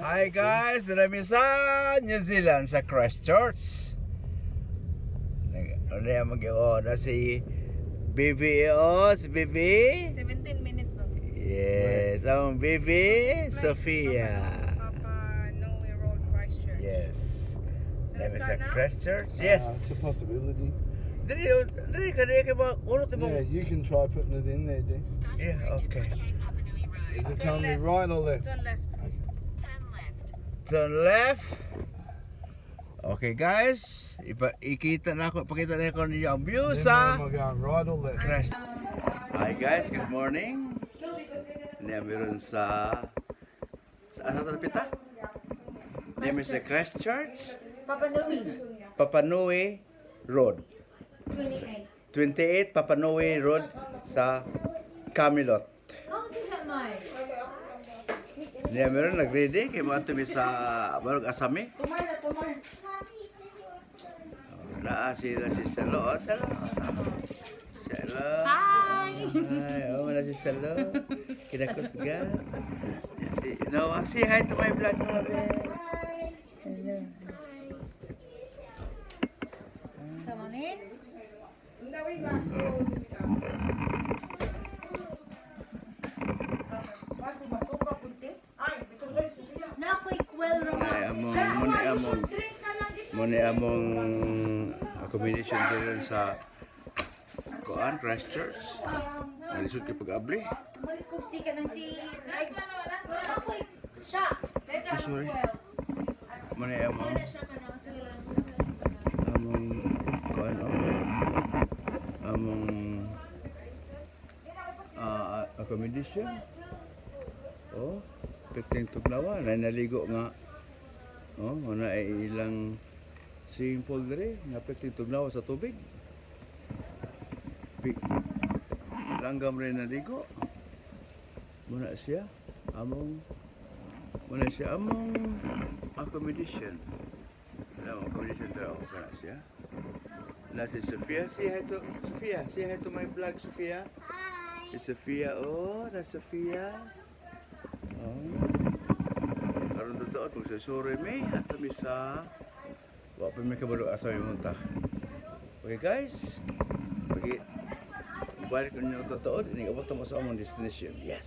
Hi guys, dinami sa New Zealand sa Christchurch. Ano yung mag-i-order si Bibi si Bibi? 17 minutes ba? Yes, ang Bibi, Sophia. Papa Noe Road, Christchurch. Yes. Should I Dinami sa start now? Christchurch? It's a Yes. possibility. Dili ka ba urot mo? Yeah, you can try putting it in there, D. Yeah, okay. Is it Turn telling me left. right or left? Turn left. Turn left. Okay guys, pakita na ko ninyo ang view Then sa am I going right or left? Crest. Hi guys, good morning. Meron sa asa ta pita? Meron sa Christchurch, Papa Noe Road. 28 Papa Noe Road sa Camelot. Meron nag-ready kay mga tubi sa Barog Asami. Naa sila si Salo. Oh, Salo. Salo. Hi! Oh, wala si Salo. Kinakusgan. Say hi to my vlog, mga be. Come on in. Ay, muni among accommodation din sa Kuan, Christchurch. Nalisod kay pag-abli. Oh, sorry. Muni among Kuan, among accommodation. Oh, peting tugnawa, naligo nga. Oh, wala ay ilang swimming pool dire, nga peting tugnawa sa tubig. Langgam rin naligo. Muna siya among accommodation. Accommodation daw kana siya. Na si Sophia, say hi to my vlog, Sophia. Hi. Si Sophia, na Sophia. Oh. Karon totoo kung sa sore may at kami sa wa pa may kabalo asa yung munta. Okay guys. Okay. Balik ko niyo totoo, inigabot mo sa among destination. Yes.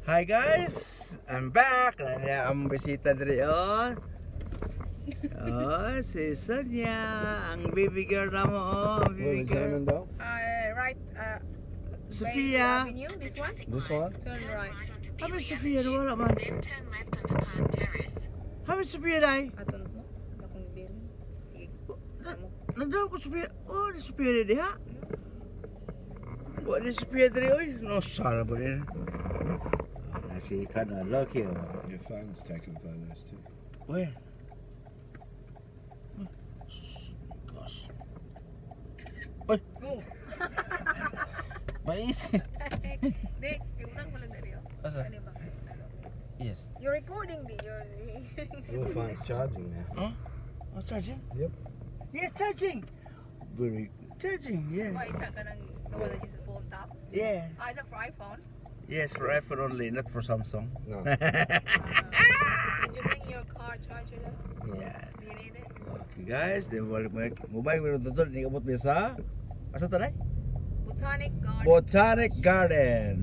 Hi guys, I'm back. Nanya ang bisita diri si Sonia, ang baby girl na mo, Where baby is girl. Annandale? Right. Sophia. Avenue, this one? This one? Turn right. Habi Sophia, wala man. Then turn left onto Park Terrace. Habi Sophia dai. Aton mo. Akong bill. Sige. Samo. Nagdaw ko Sophia. Oh, di Sophia di ha. Wa di Sophia diri oy. No sala ba din. Nasi kana lucky oh. Your phone's taking photos too. Where? Gosh. Oy, Oh. bait. Dek, utang ko lang dari oh. Asa? Ano ba? Yes. You're recording di. Your phone's charging now. Huh? Oh, charging? Yep. Yes, charging. Very charging, yeah. Why isa ka nang nawala dyan sa phone top? Yeah. Is that for iPhone? Yes, for iPhone only, not for Samsung. No. Did you bring your car charger there? Yeah. Do you need it? Okay guys, then mobile meron to ni abot sa asa taray? Botanic Garden. Botanic Garden.